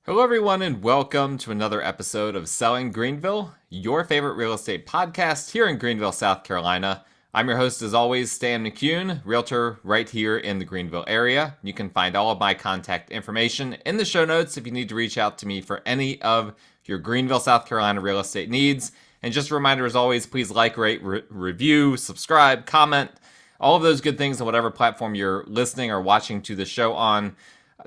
Hello, everyone, and welcome to another episode of Selling Greenville, your favorite real estate podcast here in Greenville, South Carolina. I'm your host, as always, Stan McCune, realtor right here in the Greenville area. You can find all of my contact information in the show notes if you need to reach out to me for any of your Greenville, South Carolina real estate needs. And just a reminder, as always, please like, rate, review, subscribe, comment, all of those good things on whatever platform you're listening or watching to the show on.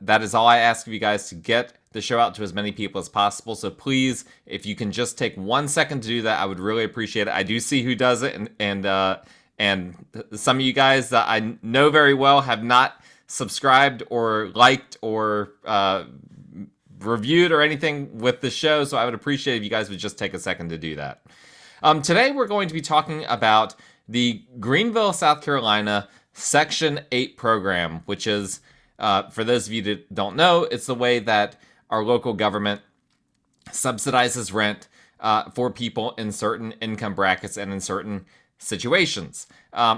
That is all I ask of you guys, to get the show out to as many people as possible. So please, if you can just take 1 second to do that, I would really appreciate it. I do see who does it, and some of you guys that I know very well have not subscribed or liked or reviewed or anything with the show. So I would appreciate if you guys would just take a second to do that. Today we're going to be talking about the Greenville, South Carolina Section 8 program, which is, for those of you that don't know, it's the way that our local government subsidizes rent for people in certain income brackets and in certain situations.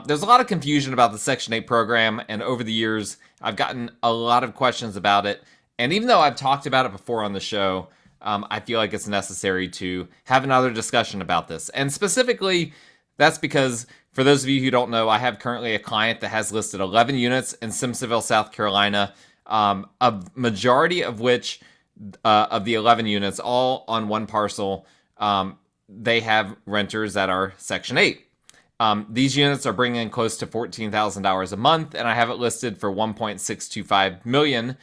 There's a lot of confusion about the Section 8 program, and over the years, I've gotten a lot of questions about it. And even though I've talked about it before on the show, I feel like it's necessary to have another discussion about this. And specifically, that's because, for those of you who don't know, I have currently a client that has listed 11 units in Simpsonville, South Carolina, a majority of which, of the 11 units, all on one parcel, they have renters that are Section 8. These units are bringing in close to $14,000 a month, and I have it listed for $1.625 million,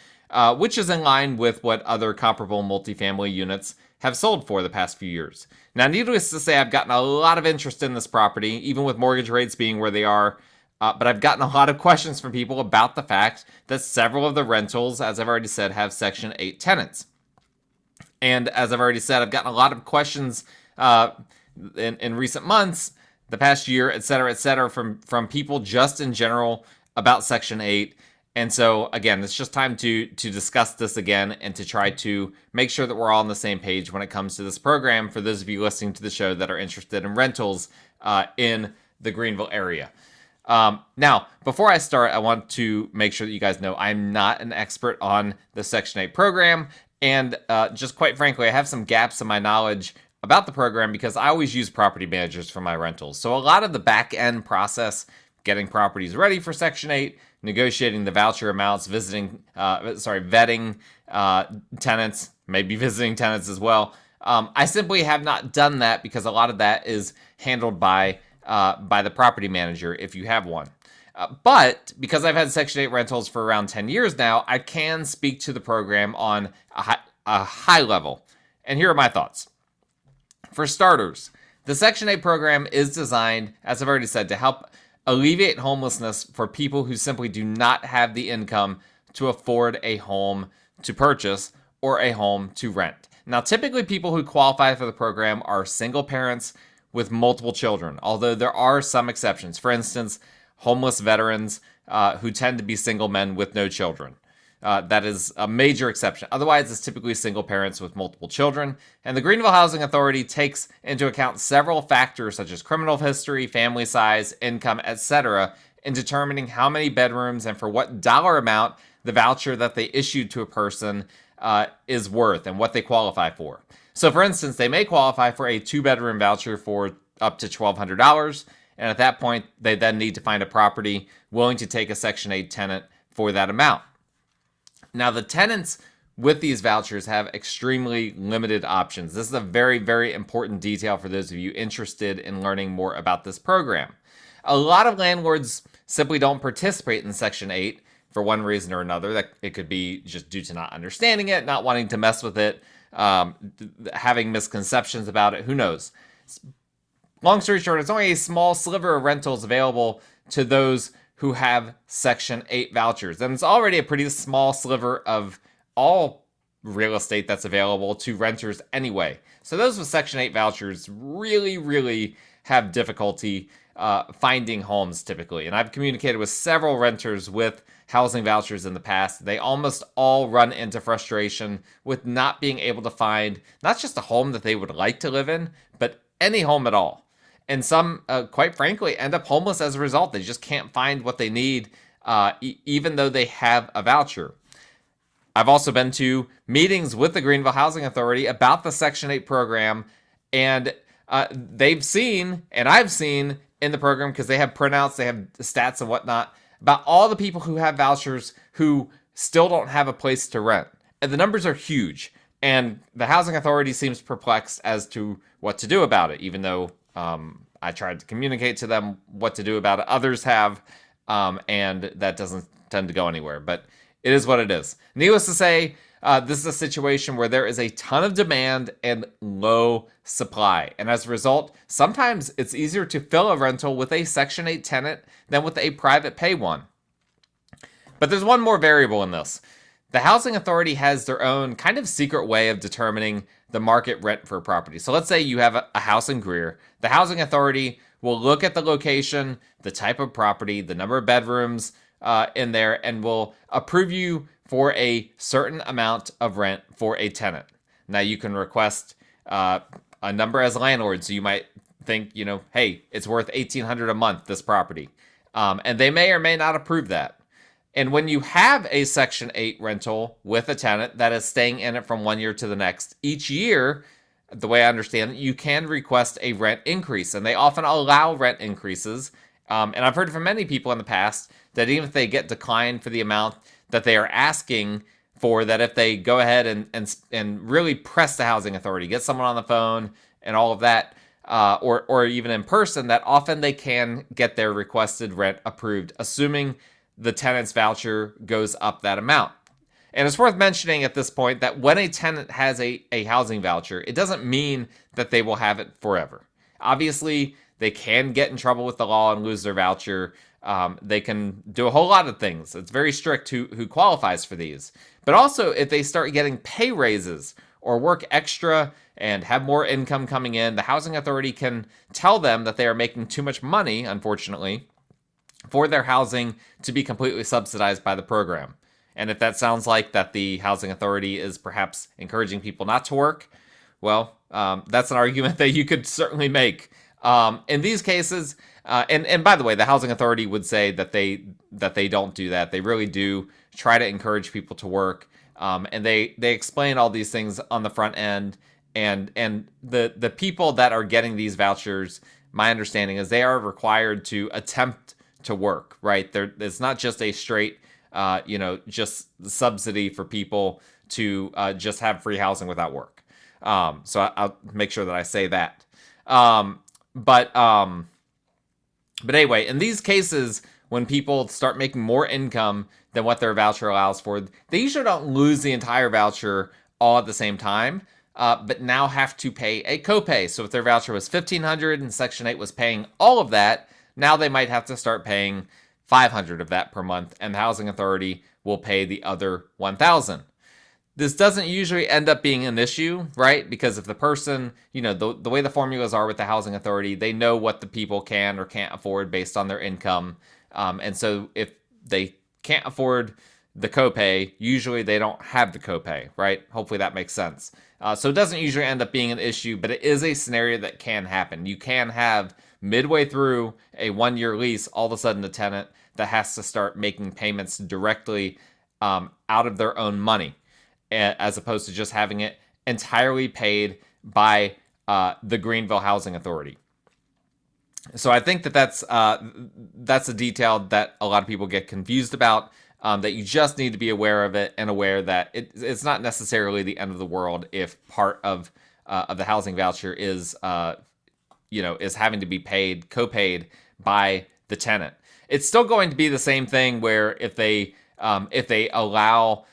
which is in line with what other comparable multifamily units have sold for the past few years. Now, needless to say, I've gotten a lot of interest in this property, even with mortgage rates being where they are. But I've gotten a lot of questions from people about the fact that several of the rentals, as I've already said, have Section 8 tenants. And as I've already said, I've gotten a lot of questions in recent months, the past year, et cetera, from people just in general about Section 8. And so, again, it's just time to discuss this again and to try to make sure that we're all on the same page when it comes to this program, for those of you listening to the show that are interested in rentals in the Greenville area. Now, before I start, I want to make sure that you guys know I'm not an expert on the Section 8 program. And just quite frankly, I have some gaps in my knowledge about the program because I always use property managers for my rentals. So a lot of the back end process, getting properties ready for Section 8, negotiating the voucher amounts, vetting tenants, maybe visiting tenants as well. I simply have not done that because a lot of that is handled by the property manager, if you have one. But because I've had Section 8 rentals for around 10 years now, I can speak to the program on a high level. And here are my thoughts. For starters, the Section 8 program is designed, as I've already said, to help alleviate homelessness for people who simply do not have the income to afford a home to purchase or a home to rent. Now, typically people who qualify for the program are single parents with multiple children, although there are some exceptions. For instance, homeless veterans who tend to be single men with no children. That is a major exception. Otherwise, it's typically single parents with multiple children. And the Greenville Housing Authority takes into account several factors such as criminal history, family size, income, etc., in determining how many bedrooms and for what dollar amount the voucher that they issued to a person is worth and what they qualify for. So, for instance, they may qualify for a 2-bedroom voucher for up to $1,200, and at that point, they then need to find a property willing to take a Section 8 tenant for that amount. Now, the tenants with these vouchers have extremely limited options. This is a very, very important detail for those of you interested in learning more about this program. A lot of landlords simply don't participate in Section 8 for one reason or another. That it could be just due to not understanding it, not wanting to mess with it, having misconceptions about it, who knows. Long story short, it's only a small sliver of rentals available to those who have Section 8 vouchers. And it's already a pretty small sliver of all real estate that's available to renters anyway. So those with Section 8 vouchers really, really have difficulty finding homes typically. And I've communicated with several renters with housing vouchers in the past. They almost all run into frustration with not being able to find not just a home that they would like to live in, but any home at all. And some, quite frankly, end up homeless as a result. They just can't find what they need, even though they have a voucher. I've also been to meetings with the Greenville Housing Authority about the Section 8 program, and they've seen, and I've seen in the program, because they have printouts, they have stats and whatnot, about all the people who have vouchers who still don't have a place to rent. And the numbers are huge. And the Housing Authority seems perplexed as to what to do about it, even though I tried to communicate to them what to do about it. Others have, and that doesn't tend to go anywhere. But it is what it is. Needless to say, this is a situation where there is a ton of demand and low supply. And as a result, sometimes it's easier to fill a rental with a Section 8 tenant than with a private pay one. But there's one more variable in this. The Housing Authority has their own kind of secret way of determining the market rent for a property. So let's say you have a house in Greer. The Housing Authority will look at the location, the type of property, the number of bedrooms in there, and will approve you for a certain amount of rent for a tenant. Now you can request a number as landlords. So you might think, hey, it's worth $1,800 a month, this property. And they may or may not approve that. And when you have a Section 8 rental with a tenant that is staying in it from 1 year to the next, each year, the way I understand it, you can request a rent increase. And they often allow rent increases. And I've heard from many people in the past that even if they get declined for the amount that they are asking for, that if they go ahead and really press the Housing Authority, get someone on the phone and all of that, or even in person, that often they can get their requested rent approved, assuming the tenant's voucher goes up that amount. And it's worth mentioning at this point that when a tenant has a housing voucher, it doesn't mean that they will have it forever. Obviously, they can get in trouble with the law and lose their voucher. They can do a whole lot of things. It's very strict who qualifies for these. But also, if they start getting pay raises or work extra and have more income coming in, the Housing Authority can tell them that they are making too much money, unfortunately, for their housing to be completely subsidized by the program. And if that sounds like that the Housing Authority is perhaps encouraging people not to work, well, that's an argument that you could certainly make. In these cases, and by the way, the Housing Authority would say that they don't do that. They really do try to encourage people to work, and they explain all these things on the front end. And the people that are getting these vouchers, my understanding is they are required to attempt to work, right? It's not just a straight, just subsidy for people to just have free housing without work. So I'll make sure that I say that. But anyway, in these cases, when people start making more income than what their voucher allows for, they usually don't lose the entire voucher all at the same time, but now have to pay a copay. So if their voucher was $1,500 and Section 8 was paying all of that, now they might have to start paying $500 of that per month, and the Housing Authority will pay the other $1,000. This doesn't usually end up being an issue, right? Because if the person, the way the formulas are with the Housing Authority, they know what the people can or can't afford based on their income. And so if they can't afford the copay, usually they don't have the copay, right? Hopefully that makes sense. So it doesn't usually end up being an issue, but it is a scenario that can happen. You can have midway through a 1-year lease, all of a sudden a tenant that has to start making payments directly out of their own money, as opposed to just having it entirely paid by the Greenville Housing Authority. So I think that's a detail that a lot of people get confused about, that you just need to be aware of it and aware that it's not necessarily the end of the world if part of the housing voucher is having to be co-paid by the tenant. It's still going to be the same thing where if they allow,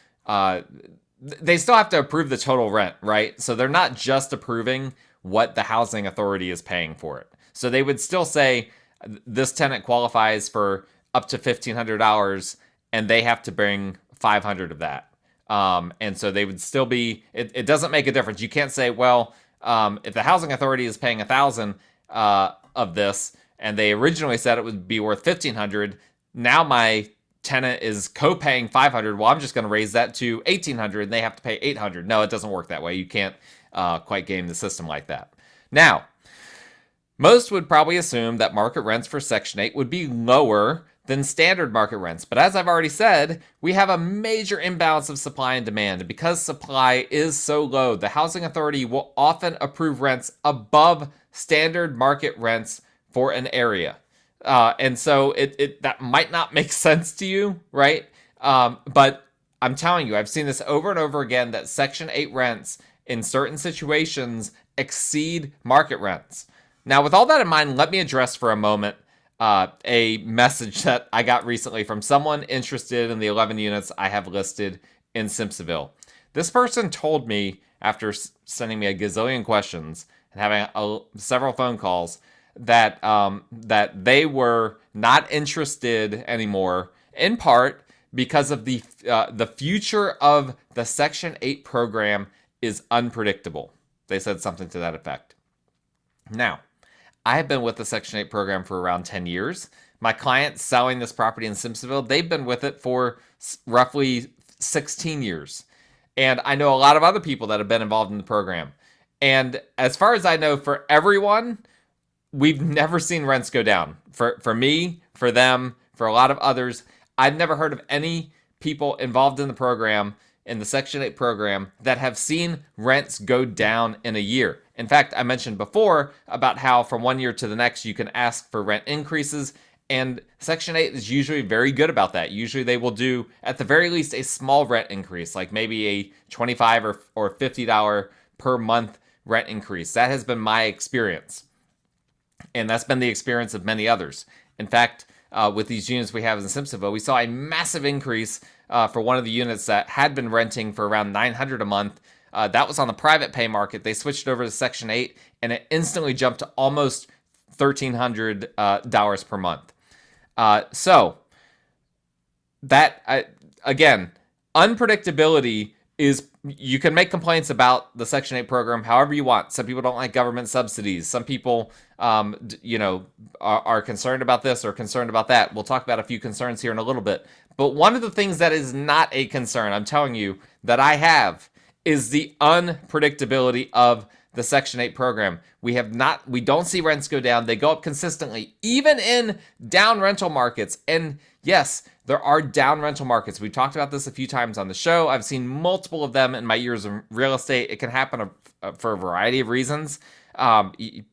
they still have to approve the total rent, right? So they're not just approving what the Housing Authority is paying for it. So they would still say this tenant qualifies for up to $1,500 and they have to bring $500 of that. And so they would still be, it doesn't make a difference. You can't say, well, if the Housing Authority is paying $1,000 of this, and they originally said it would be worth $1,500, now my tenant is co-paying $500. Well, I'm just going to raise that to $1,800, and they have to pay $800. No, it doesn't work that way. You can't quite game the system like that. Now, most would probably assume that market rents for Section 8 would be lower than standard market rents. But as I've already said, we have a major imbalance of supply and demand. And because supply is so low, the housing authority will often approve rents above standard market rents for an area. And so that might not make sense to you, right? But I'm telling you, I've seen this over and over again that Section 8 rents in certain situations exceed market rents. Now, with all that in mind, let me address for a moment a message that I got recently from someone interested in the 11 units I have listed in Simpsonville. This person told me, after sending me a gazillion questions and having several phone calls, that they were not interested anymore, in part because of the future of the Section 8 program is unpredictable. They said something to that effect. Now, I have been with the Section 8 program for around 10 years. My client selling this property in Simpsonville, they've been with it for roughly 16 years. And I know a lot of other people that have been involved in the program. And as far as I know, for everyone, we've never seen rents go down. For me, for them, for a lot of others, I've never heard of any people involved in the program, in the Section 8 program, that have seen rents go down in a year. In fact, I mentioned before about how from one year to the next, you can ask for rent increases, and Section 8 is usually very good about that. Usually they will do, at the very least, a small rent increase, like maybe a $25 or $50 per month rent increase. That has been my experience. And that's been the experience of many others. In fact, with these units we have in Simpsonville, we saw a massive increase for one of the units that had been renting for around $900 a month. That was on the private pay market. They switched over to Section 8, and it instantly jumped to almost $1,300 per month. So that, again, unpredictability is, you can make complaints about the Section 8 program however you want. Some people don't like government subsidies. Some people, are concerned about this or concerned about that. We'll talk about a few concerns here in a little bit. But one of the things that is not a concern, I'm telling you, that I have, is the unpredictability of the Section 8 program. We don't see rents go down. They go up consistently, even in down rental markets. And yes, there are down rental markets. We've talked about this a few times on the show. I've seen multiple of them in my years of real estate. It can happen for a variety of reasons.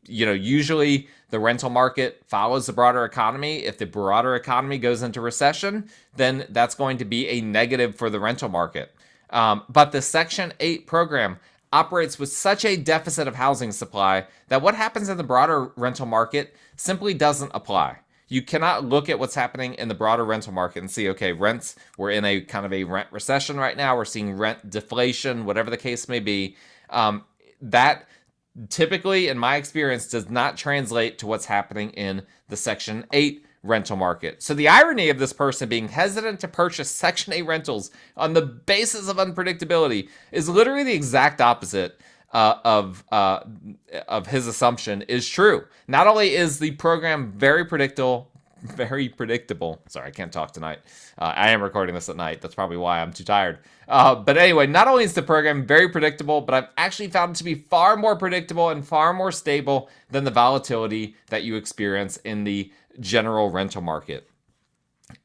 Usually the rental market follows the broader economy. If the broader economy goes into recession, then that's going to be a negative for the rental market. But the Section 8 program operates with such a deficit of housing supply that what happens in the broader rental market simply doesn't apply. You cannot look at what's happening in the broader rental market and see, okay, rents, we're in a kind of a rent recession right now. We're seeing rent deflation, whatever the case may be. That typically, in my experience, does not translate to what's happening in the Section 8 rental market. So the irony of this person being hesitant to purchase Section 8 rentals on the basis of unpredictability is literally the exact opposite of his assumption is true. Not only is the program very predictable. Sorry, I can't talk tonight. I am recording this at night. That's probably why I'm too tired. But anyway, not only is the program very predictable, but I've actually found it to be far more predictable and far more stable than the volatility that you experience in the general rental market.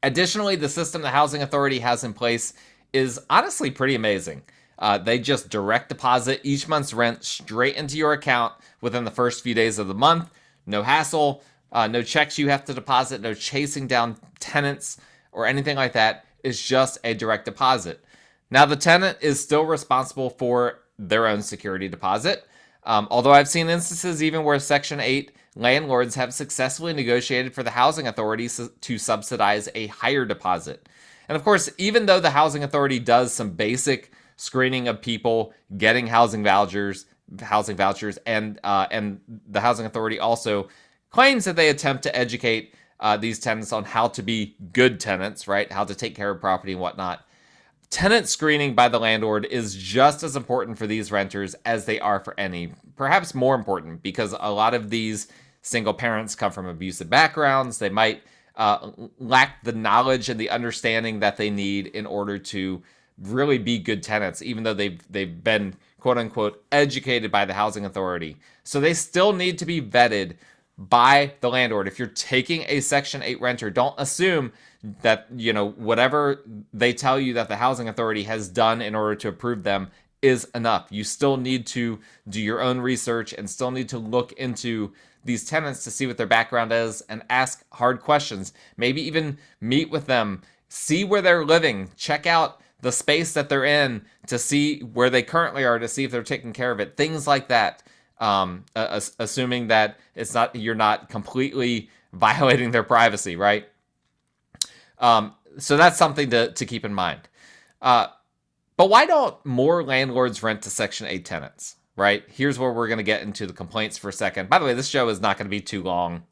Additionally, the system the Housing Authority has in place is honestly pretty amazing. They just direct deposit each month's rent straight into your account within the first few days of the month. No hassle, no checks you have to deposit, no chasing down tenants or anything like that. It's just a direct deposit. Now, the tenant is still responsible for their own security deposit. Although I've seen instances even where Section 8 landlords have successfully negotiated for the housing authority to subsidize a higher deposit. And of course, even though the housing authority does some basic screening of people getting housing vouchers, and the housing authority also claims that they attempt to educate these tenants on how to be good tenants, right? How to take care of property and whatnot. Tenant screening by the landlord is just as important for these renters as they are for any, perhaps more important, because a lot of these single parents come from abusive backgrounds. They might lack the knowledge and the understanding that they need in order to really be good tenants, even though they've been quote unquote educated by the housing authority. So they still need to be vetted by the landlord. If you're taking a Section 8 renter, don't assume that, whatever they tell you that the housing authority has done in order to approve them is enough. You still need to do your own research and still need to look into these tenants to see what their background is and ask hard questions. Maybe even meet with them, see where they're living, check out the space that they're in to see where they currently are, to see if they're taking care of it. Things like that. Assuming that you're not completely violating their privacy, right? So that's something to keep in mind. But why don't more landlords rent to Section 8 tenants, right? Here's where we're going to get into the complaints for a second. By the way, this show is not going to be too long.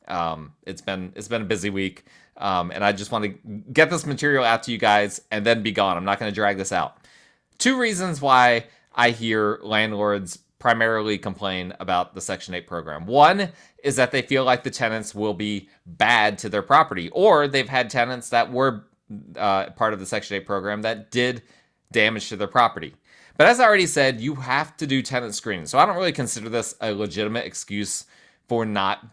It's been a busy week, and I just want to get this material out to you guys and then be gone. I'm not going to drag this out. 2 reasons why I hear landlords primarily complain about the Section 8 program. One is that they feel like the tenants will be bad to their property, or they've had tenants that were part of the Section 8 program that did damage to their property. But as I already said, you have to do tenant screening. So I don't really consider this a legitimate excuse for not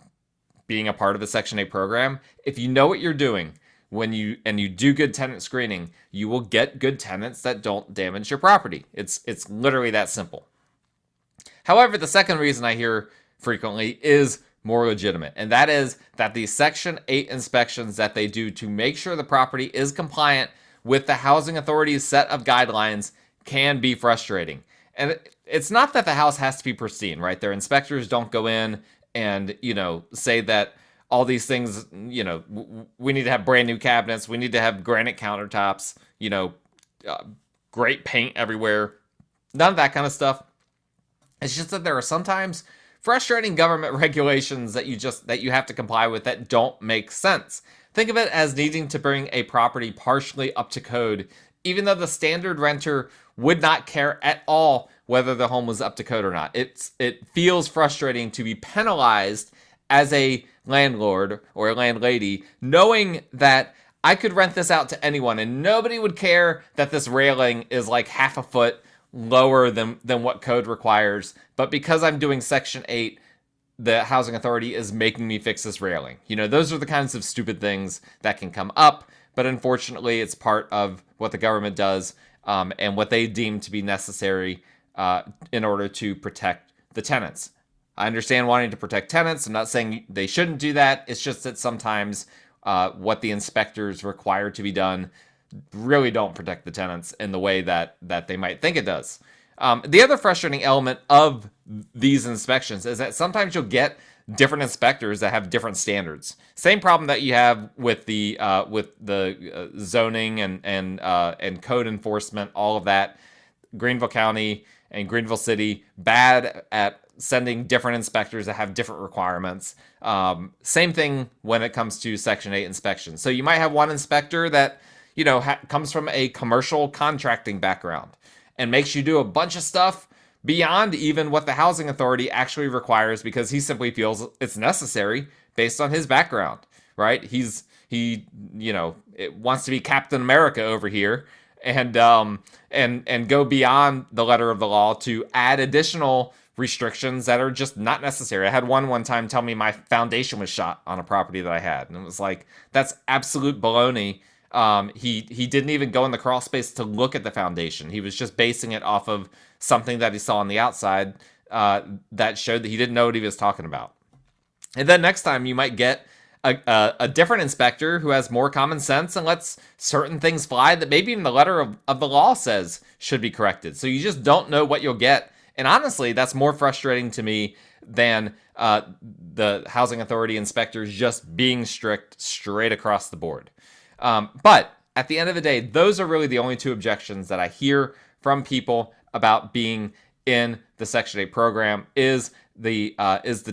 being a part of the Section 8 program. If you know what you're doing when you do good tenant screening, you will get good tenants that don't damage your property. It's literally that simple. However, the second reason I hear frequently is more legitimate, and that is that the Section 8 inspections that they do to make sure the property is compliant with the housing authority's set of guidelines can be frustrating. And it's not that the house has to be pristine, right? Their inspectors don't go in and, say that all these things, we need to have brand new cabinets, we need to have granite countertops, great paint everywhere. None of that kind of stuff. It's just that there are sometimes frustrating government regulations that you have to comply with that don't make sense. Think of it as needing to bring a property partially up to code, even though the standard renter would not care at all whether the home was up to code or not. It feels frustrating to be penalized as a landlord or a landlady, knowing that I could rent this out to anyone and nobody would care that this railing is like half a foot lower than what code requires, but because I'm doing Section 8, the housing authority is making me fix this railing. Those are the kinds of stupid things that can come up, but unfortunately it's part of what the government does and what they deem to be necessary in order to protect the tenants. I understand wanting to protect tenants. I'm not saying they shouldn't do that. It's just that sometimes what the inspectors require to be done really don't protect the tenants in the way that they might think it does. The other frustrating element of these inspections is that sometimes you'll get different inspectors that have different standards. Same problem that you have with the zoning and code enforcement, all of that. Greenville County and Greenville City, bad at sending different inspectors that have different requirements. Same thing when it comes to Section 8 inspections. So you might have one inspector that comes from a commercial contracting background and makes you do a bunch of stuff beyond even what the housing authority actually requires because he simply feels it's necessary based on his background, right? He wants to be Captain America over here and go beyond the letter of the law to add additional restrictions that are just not necessary. I had one time tell me my foundation was shot on a property that I had, and it was like, that's absolute baloney. He didn't even go in the crawl space to look at the foundation. He was just basing it off of something that he saw on the outside that showed that he didn't know what he was talking about. And then next time you might get a different inspector who has more common sense and lets certain things fly that maybe even the letter of the law says should be corrected. So you just don't know what you'll get. And honestly, that's more frustrating to me than the housing authority inspectors just being strict straight across the board. But at the end of the day, those are really the only 2 objections that I hear from people about being in the Section 8 program is the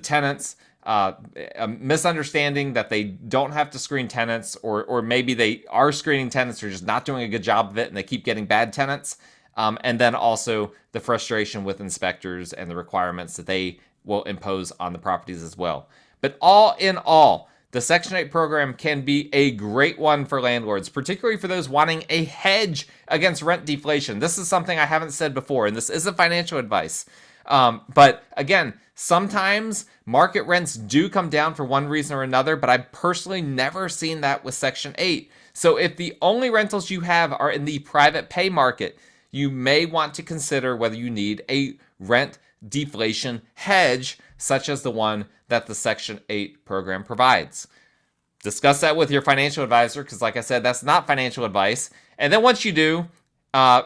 tenants, a misunderstanding that they don't have to screen tenants, or maybe they are screening tenants, they're just not doing a good job of it and they keep getting bad tenants. And then also the frustration with inspectors and the requirements that they will impose on the properties as well. But all in all, the Section 8 program can be a great one for landlords, particularly for those wanting a hedge against rent deflation. This is something I haven't said before, and this isn't financial advice. But again, sometimes market rents do come down for one reason or another, but I've personally never seen that with Section 8. So if the only rentals you have are in the private pay market, you may want to consider whether you need a rent deflation hedge, such as the one that the Section 8 program provides. Discuss that with your financial advisor, because like I said, that's not financial advice. And then once you do,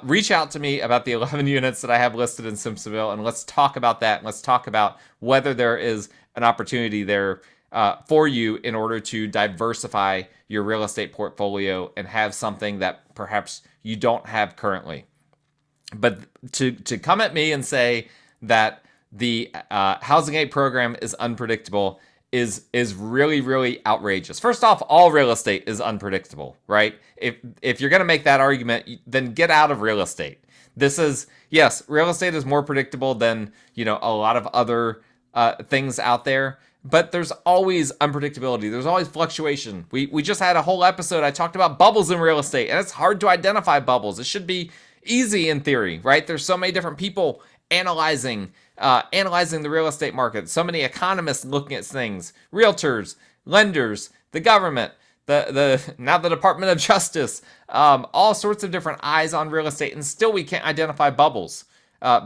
reach out to me about the 11 units that I have listed in Simpsonville, and let's talk about that. And let's talk about whether there is an opportunity there for you in order to diversify your real estate portfolio and have something that perhaps you don't have currently. But to come at me and say that the housing aid program is unpredictable is really, really outrageous. First off, all real estate is unpredictable, right? If you're going to make that argument, then get out of real estate. This is, yes, real estate is more predictable than, a lot of other things out there, but there's always unpredictability. There's always fluctuation. We just had a whole episode. I talked about bubbles in real estate, and it's hard to identify bubbles. It should be easy in theory, right? There's so many different people analyzing the real estate market. So many economists looking at things, realtors, lenders, the government, now the Department of Justice, all sorts of different eyes on real estate, and still we can't identify bubbles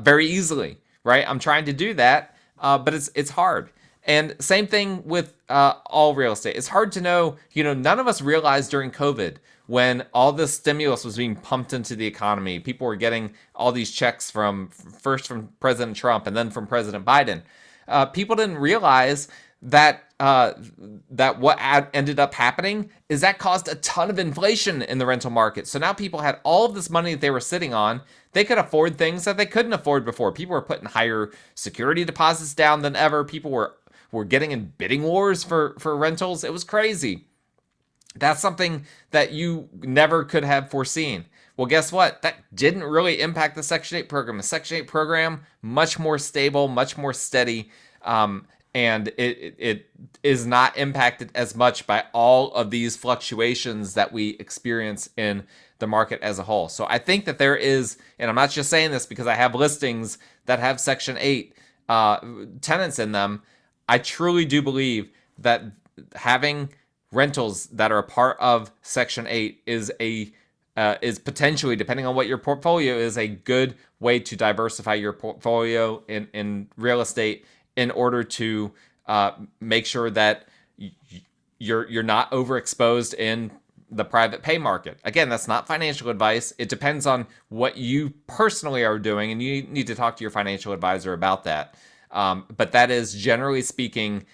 very easily, right? I'm trying to do that, but it's hard. And same thing with all real estate. It's hard to know, none of us realized during COVID when all this stimulus was being pumped into the economy. People were getting all these checks first from President Trump and then from President Biden. People didn't realize that what ended up happening is that caused a ton of inflation in the rental market. So now people had all of this money that they were sitting on. They could afford things that they couldn't afford before. People were putting higher security deposits down than ever. People were getting in bidding wars for rentals. It was crazy. That's something that you never could have foreseen. Well, guess what? That didn't really impact the Section 8 program. The Section 8 program, much more stable, much more steady, and it is not impacted as much by all of these fluctuations that we experience in the market as a whole. So I think that there is, and I'm not just saying this because I have listings that have Section 8 tenants in them, I truly do believe that having rentals that are a part of Section 8 is potentially, depending on what your portfolio is, a good way to diversify your portfolio in real estate in order to make sure that you're not overexposed in the private pay market. Again, that's not financial advice. It depends on what you personally are doing, and you need to talk to your financial advisor about that. But that is, generally speaking,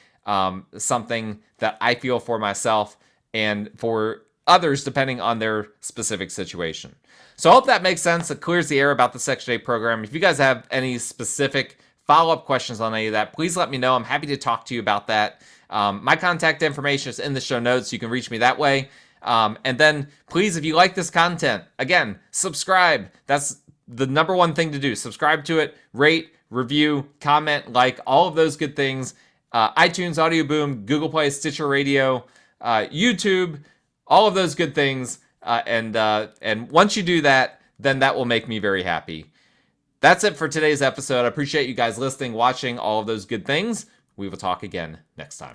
something that I feel for myself and for others, depending on their specific situation. So I hope that makes sense. It clears the air about the Section 8 program. If you guys have any specific follow-up questions on any of that, please let me know. I'm happy to talk to you about that. My contact information is in the show notes. You can reach me that way. And then please, if you like this content, again, subscribe. That's the number one thing to do. Subscribe to it, rate, review, comment, like, all of those good things. iTunes, Audio Boom, Google Play, Stitcher Radio, YouTube, all of those good things. And once you do that, then that will make me very happy. That's it for today's episode. I appreciate you guys listening, watching, all of those good things. We will talk again next time.